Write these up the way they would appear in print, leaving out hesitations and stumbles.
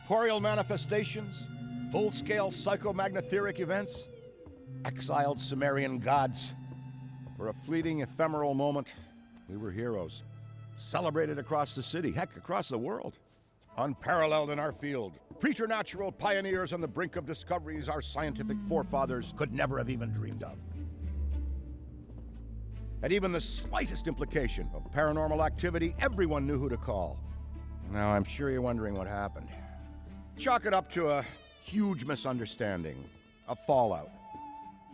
corporeal manifestations, full-scale psychomagnetheric events, exiled Sumerian gods. For a fleeting, ephemeral moment, we were heroes, celebrated across the city, heck, across the world. Unparalleled in our field, preternatural pioneers on the brink of discoveries our scientific forefathers could never have even dreamed of. At even the slightest implication of paranormal activity, everyone knew who to call. Now, I'm sure you're wondering what happened. Chalk it up to a huge misunderstanding, a fallout.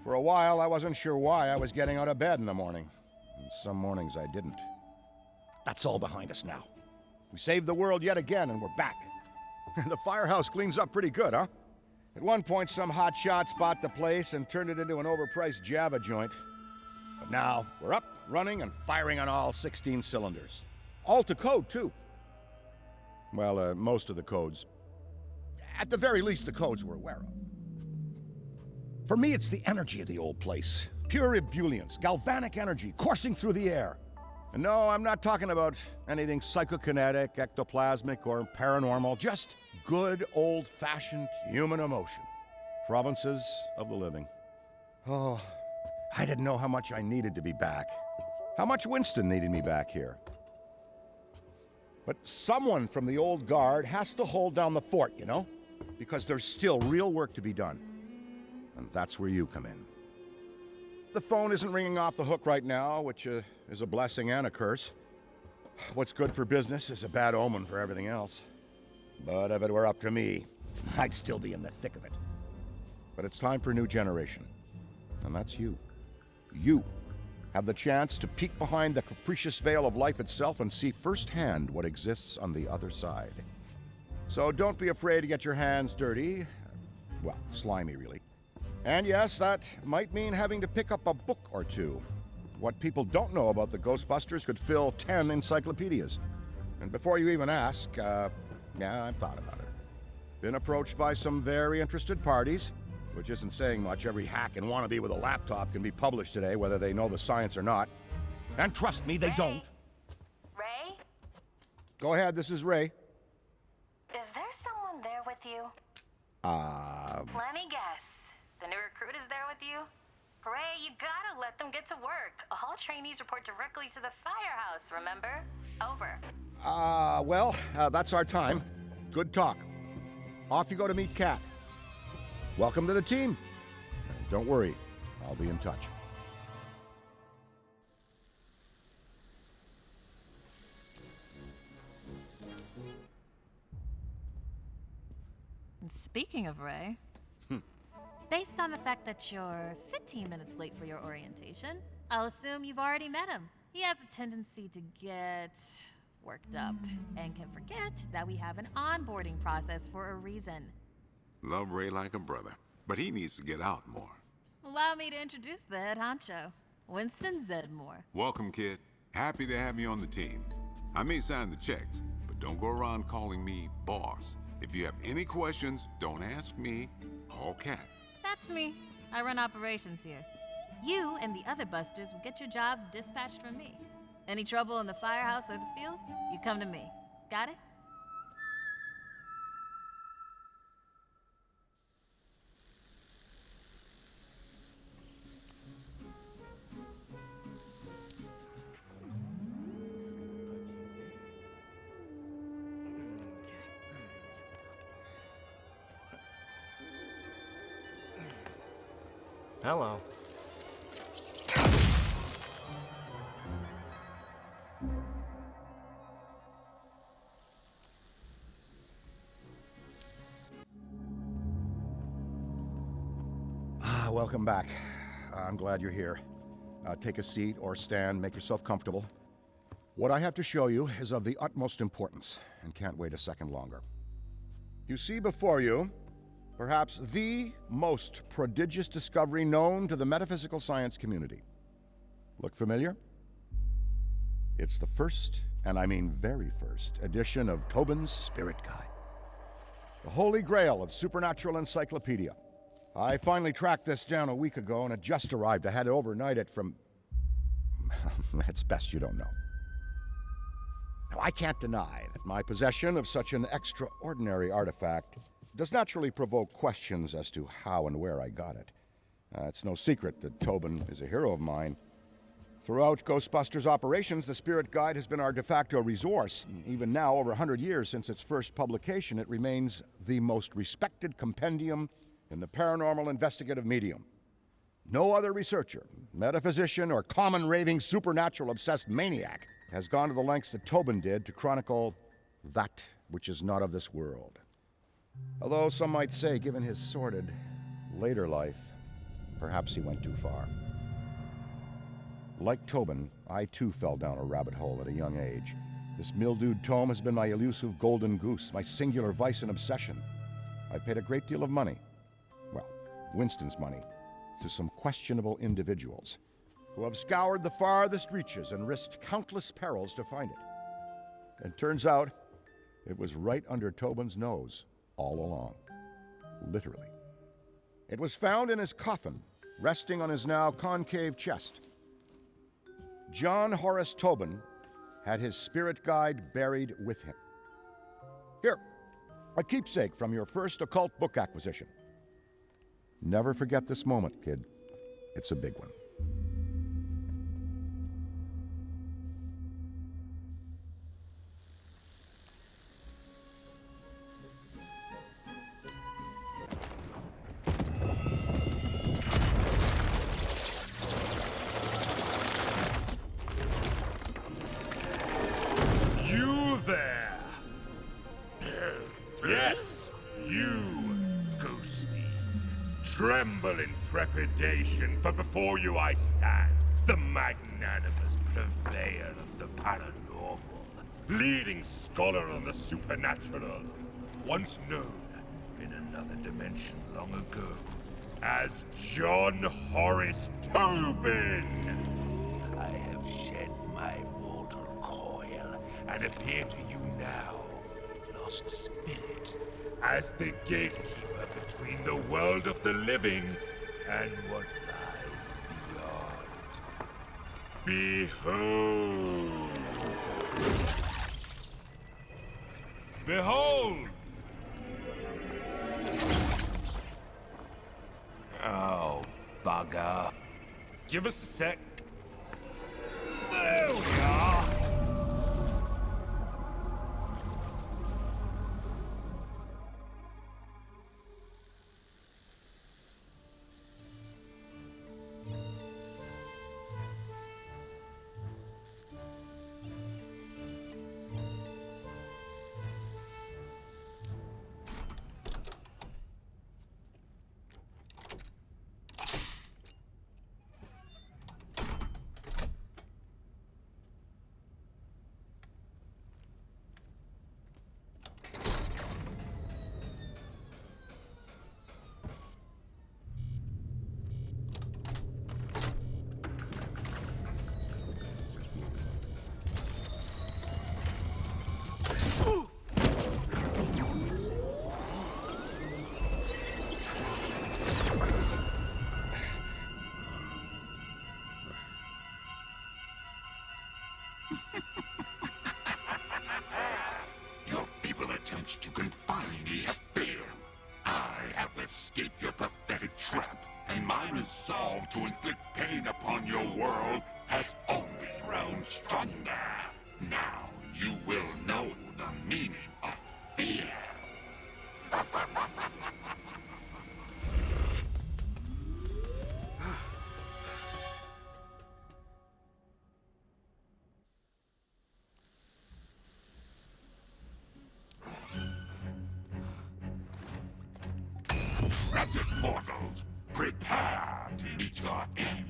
For a while, I wasn't sure why I was getting out of bed in the morning. And some mornings I didn't. That's all behind us now. We saved the world yet again, and we're back. The firehouse cleans up pretty good, huh? At one point, some hotshots bought the place and turned it into an overpriced Java joint. But now, we're up, running, and firing on all 16 cylinders. All to code, too. Well, most of the codes. At the very least, the codes we're aware of. For me, it's the energy of the old place. Pure ebullience, galvanic energy coursing through the air. And no, I'm not talking about anything psychokinetic, ectoplasmic, or paranormal. Just good, old-fashioned human emotion. Provinces of the living. Oh, I didn't know how much I needed to be back. How much Winston needed me back here. But someone from the old guard has to hold down the fort, you know? Because there's still real work to be done. And that's where you come in. The phone isn't ringing off the hook right now, which is a blessing and a curse. What's good for business is a bad omen for everything else. But if it were up to me, I'd still be in the thick of it. But it's time for a new generation. And that's you. You have the chance to peek behind the capricious veil of life itself and see firsthand what exists on the other side. So don't be afraid to get your hands dirty. Well, slimy, really. And yes, that might mean having to pick up a book or two. What people don't know about the Ghostbusters could fill 10 encyclopedias. And before you even ask, yeah, I've thought about it. Been approached by some very interested parties, which isn't saying much. Every hack and wannabe with a laptop can be published today, whether they know the science or not. And trust me, they don't. Ray? Go ahead, this is Ray. Is there someone there with you? Let me guess. The new recruit is there with you? Ray, you gotta let them get to work. All trainees report directly to the firehouse, remember? Over. Well, that's our time. Good talk. Off you go to meet Kat. Welcome to the team. And don't worry, I'll be in touch. And speaking of Ray, based on the fact that you're 15 minutes late for your orientation, I'll assume you've already met him. He has a tendency to get worked up and can forget that we have an onboarding process for a reason. Love Ray like a brother, but he needs to get out more. Allow me to introduce the head honcho, Winston Zedmore. Welcome, kid. Happy to have you on the team. I may sign the checks, but don't go around calling me boss. If you have any questions, don't ask me, call Kat. That's me. I run operations here. You and the other busters will get your jobs dispatched from me. Any trouble in the firehouse or the field, you come to me. Got it? Hello. Welcome back. I'm glad you're here. Take a seat or stand, make yourself comfortable. What I have to show you is of the utmost importance and can't wait a second longer. You see before you perhaps the most prodigious discovery known to the metaphysical science community. Look familiar? It's the first, and I mean very first, edition of Tobin's Spirit Guide. The holy grail of supernatural encyclopedia. I finally tracked this down a week ago and it just arrived. I had to overnight it from... It's best you don't know. Now, I can't deny that my possession of such an extraordinary artifact does naturally provoke questions as to how and where I got it. It's no secret that Tobin is a hero of mine. Throughout Ghostbusters operations, the Spirit Guide has been our de facto resource. Even now, over 100 years since its first publication, it remains the most respected compendium in the paranormal investigative medium. No other researcher, metaphysician, or common raving supernatural-obsessed maniac has gone to the lengths that Tobin did to chronicle that which is not of this world. Although some might say, given his sordid later life, perhaps he went too far. Like Tobin, I too fell down a rabbit hole at a young age. This mildewed tome has been my elusive golden goose, my singular vice and obsession. I've paid a great deal of money, well, Winston's money, to some questionable individuals who have scoured the farthest reaches and risked countless perils to find it. And turns out, it was right under Tobin's nose all along. Literally. It was found in his coffin, resting on his now concave chest. John Horace Tobin had his spirit guide buried with him. Here, a keepsake from your first occult book acquisition. Never forget this moment, kid. It's a big one. You there! Yes, you, Ghosty. Tremble in trepidation, for before you I stand, the magnanimous purveyor of the paranormal, leading scholar on the supernatural, once known in another dimension long ago as John Horace Tobin. I have shed my mortal coil and appear to you now, lost spirit, as the gatekeeper between the world of the living and what lies beyond. Behold! Behold! Oh, bugger. Give us a sec. There we are! Your feeble attempts to confine me have failed. I have escaped your pathetic trap, and my resolve to inflict pain upon your world has only grown stronger. Now you will know the meaning of fear. Wretched mortals, prepare to meet your end.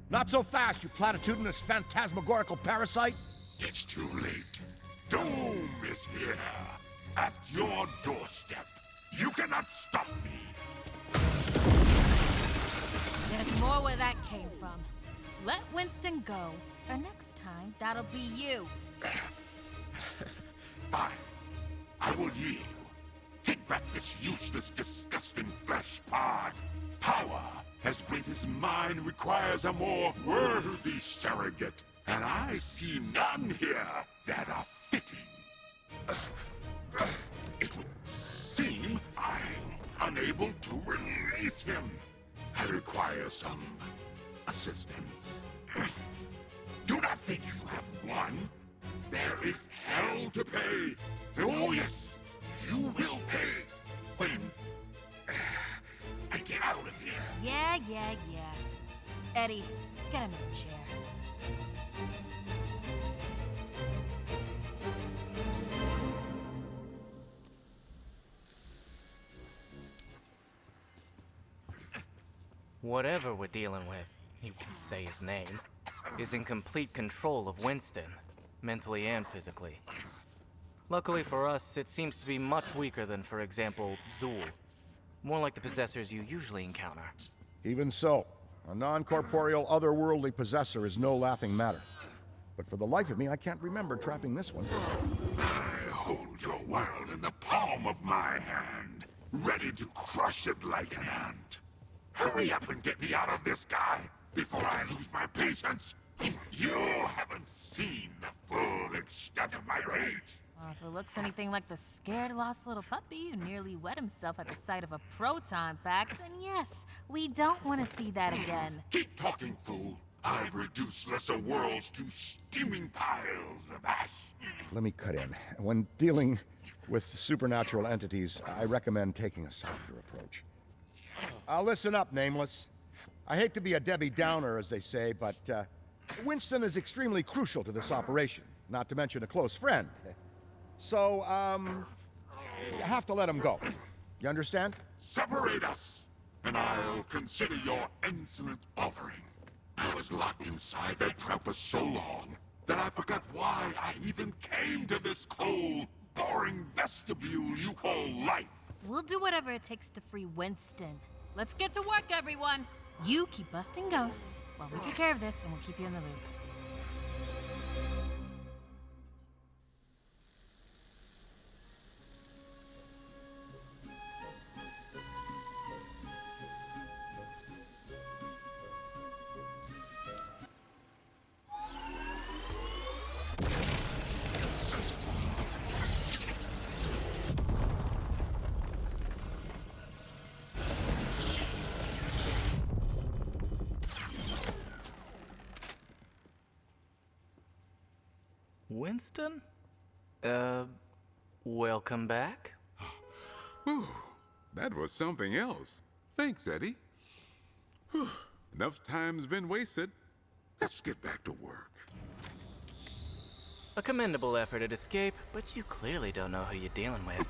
Not so fast, you platitudinous phantasmagorical parasite! It's too late. Doom is here, at your doorstep. You cannot stop me. There's more where that came from. Let Winston go, or next time, that'll be you. Fine. I will yield. Take back this useless, disgusting flesh pod. Power as great as mine requires a more worthy surrogate, and I see none here that are fitting. It would seem I'm unable to release him. I require some assistance. Do not think you have won. There is hell to pay. Oh yes, you will pay when I get out of here. Yeah. Eddie, get him in a chair. Whatever we're dealing with, he won't say his name, is in complete control of Winston, mentally and physically. Luckily for us, it seems to be much weaker than, for example, Zool. More like the possessors you usually encounter. Even so, a non-corporeal, otherworldly possessor is no laughing matter. But for the life of me, I can't remember trapping this one. I hold your world in the palm of my hand, ready to crush it like an ant. Hurry up and get me out of this guy before I lose my patience. You haven't seen the full extent of my rage. Well, if it looks anything like the scared, lost little puppy who nearly wet himself at the sight of a proton pack, then yes, we don't want to see that again. Keep talking, fool. I've reduced lesser worlds to steaming piles of ash. Let me cut in. When dealing with supernatural entities, I recommend taking a softer approach. Listen up, Nameless. I hate to be a Debbie Downer, as they say, but Winston is extremely crucial to this operation, not to mention a close friend. So, you have to let him go. You understand? Separate us, and I'll consider your insolent offering. I was locked inside that trap for so long that I forgot why I even came to this cold, boring vestibule you call life. We'll do whatever it takes to free Winston. Let's get to work, everyone! You keep busting ghosts while we take care of this, and we'll keep you in the loop. Winston? Welcome back? Whew, that was something else. Thanks, Eddie. Whew, enough time's been wasted. Let's get back to work. A commendable effort at escape, but you clearly don't know who you're dealing with.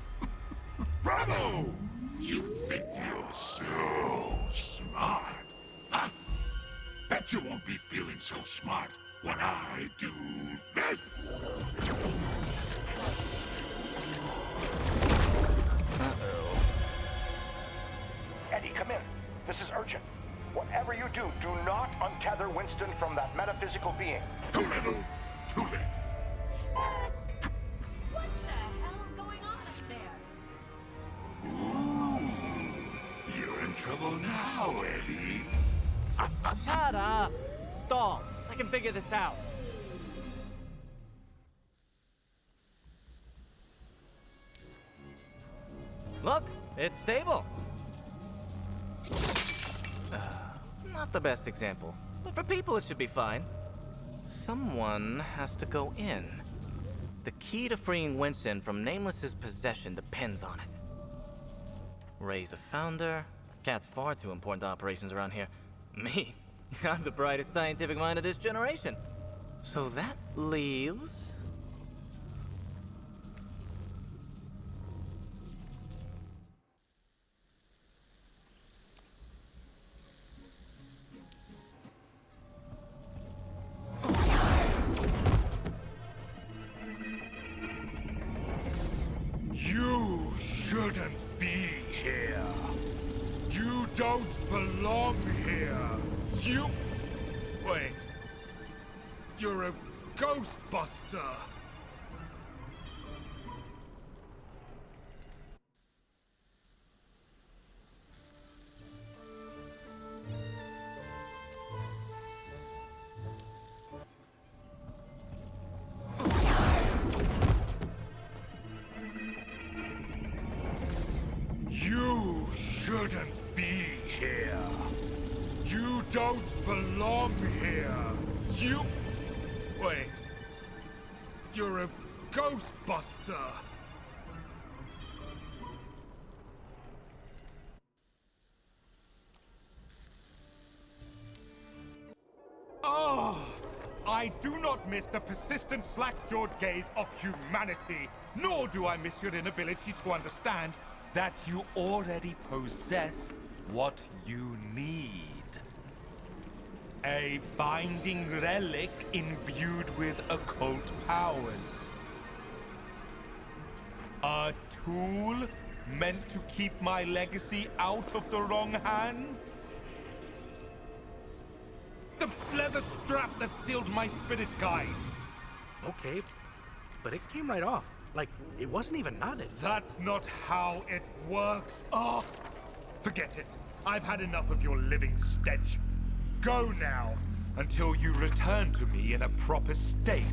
Bravo! You think you're so smart, huh? Bet you won't be feeling so smart when I do this. Eddie, come in. This is urgent. Whatever you do, do not untether Winston from that metaphysical being. Too little, too late. What the hell's going on up there? Ooh, you're in trouble now, Eddie. Shut up! Stall! I can figure this out. Look, it's stable. Not the best example, but for people it should be fine. Someone has to go in. The key to freeing Winston from Nameless's possession depends on it. Ray's a founder. Cat's far too important to operations around here. Me, I'm the brightest scientific mind of this generation. So that leaves... You shouldn't be here. You don't belong here. You... Wait. You're a Ghostbuster. don't belong here. You... Wait. You're a Ghostbuster. Oh, I do not miss the persistent slack-jawed gaze of humanity, nor do I miss your inability to understand that you already possess what you need. A binding relic imbued with occult powers. A tool meant to keep my legacy out of the wrong hands? The leather strap that sealed my spirit guide. Okay, but it came right off. Like, it wasn't even knotted. That's not how it works. Oh, forget it. I've had enough of your living stench. Go now, until you return to me in a proper state.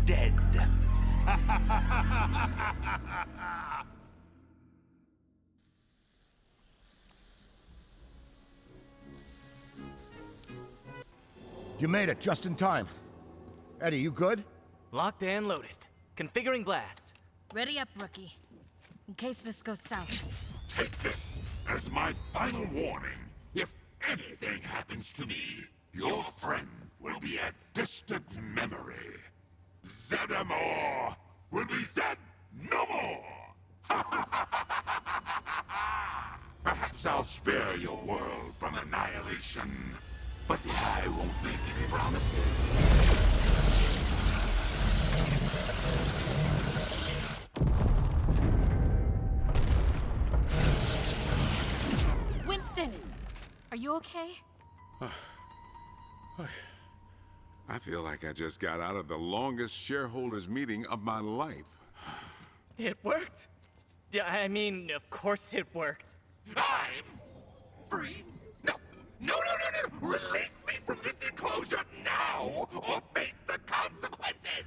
Dead. You made it just in time. Eddie, you good? Locked and loaded. Configuring blast. Ready up, rookie. In case this goes south. Take this as my final warning. If anything happens to me, your friend will be a distant memory. Zedamore will be Zed no more! Perhaps I'll spare your world from annihilation, but I won't make any promises. Winston! Are you okay? I feel like I just got out of the longest shareholders meeting of my life. It worked? Yeah, I mean, of course it worked. I'm free? No! Release me from this enclosure now, or face the consequences!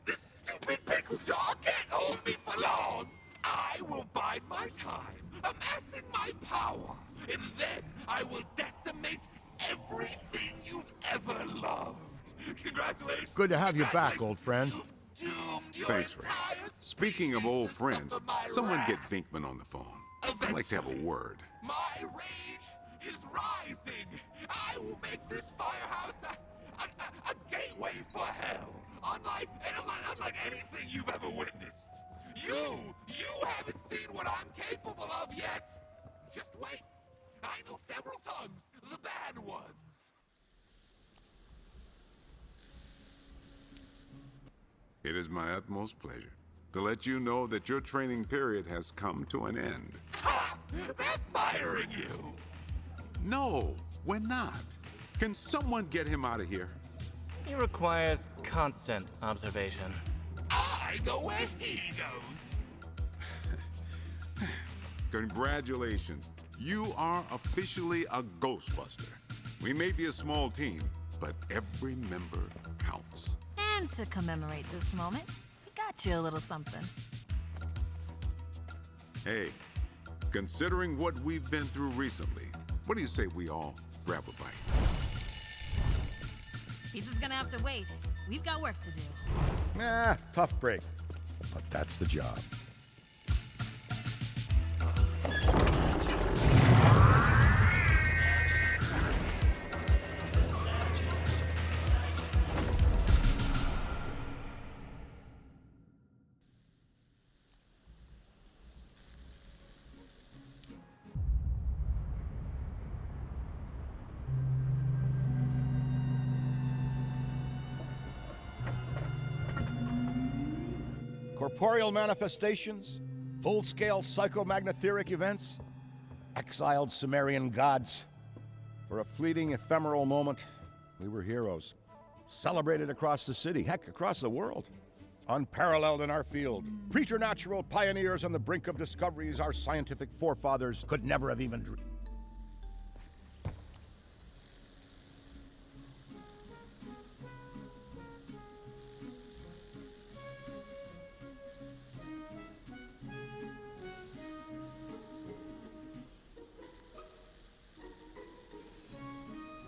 This stupid pickle jaw can't hold me for long! I will bide my time, amassing my power, and then I will decimate everything you've ever loved. Congratulations! Good to have you back, old friend. You've doomed your Thanks, Ray. entire Speaking of species old to friends, suffer my someone wrath. get Vinkman on the phone. I'd like to have a word. My rage is rising. I will make this firehouse a gateway for hell. Unlike anything you've ever witnessed. You haven't seen what I'm capable of yet. Just wait. I know several tongues, the bad ones. It is my utmost pleasure to let you know that your training period has come to an end. Ha! They're firing you. No, we're not. Can someone get him out of here? He requires constant observation. I know where he goes. Congratulations. You are officially a Ghostbuster. We may be a small team, but every member counts. And to commemorate this moment, we got you a little something. Hey, considering what we've been through recently, what do you say we all grab a bite? Pizza's gonna have to wait. We've got work to do. Tough break. But that's the job. Corporeal manifestations, full-scale psychomagnetheric events, exiled Sumerian gods. For a fleeting, ephemeral moment, we were heroes. Celebrated across the city, heck, across the world. Unparalleled in our field. Preternatural pioneers on the brink of discoveries our scientific forefathers could never have even dreamed.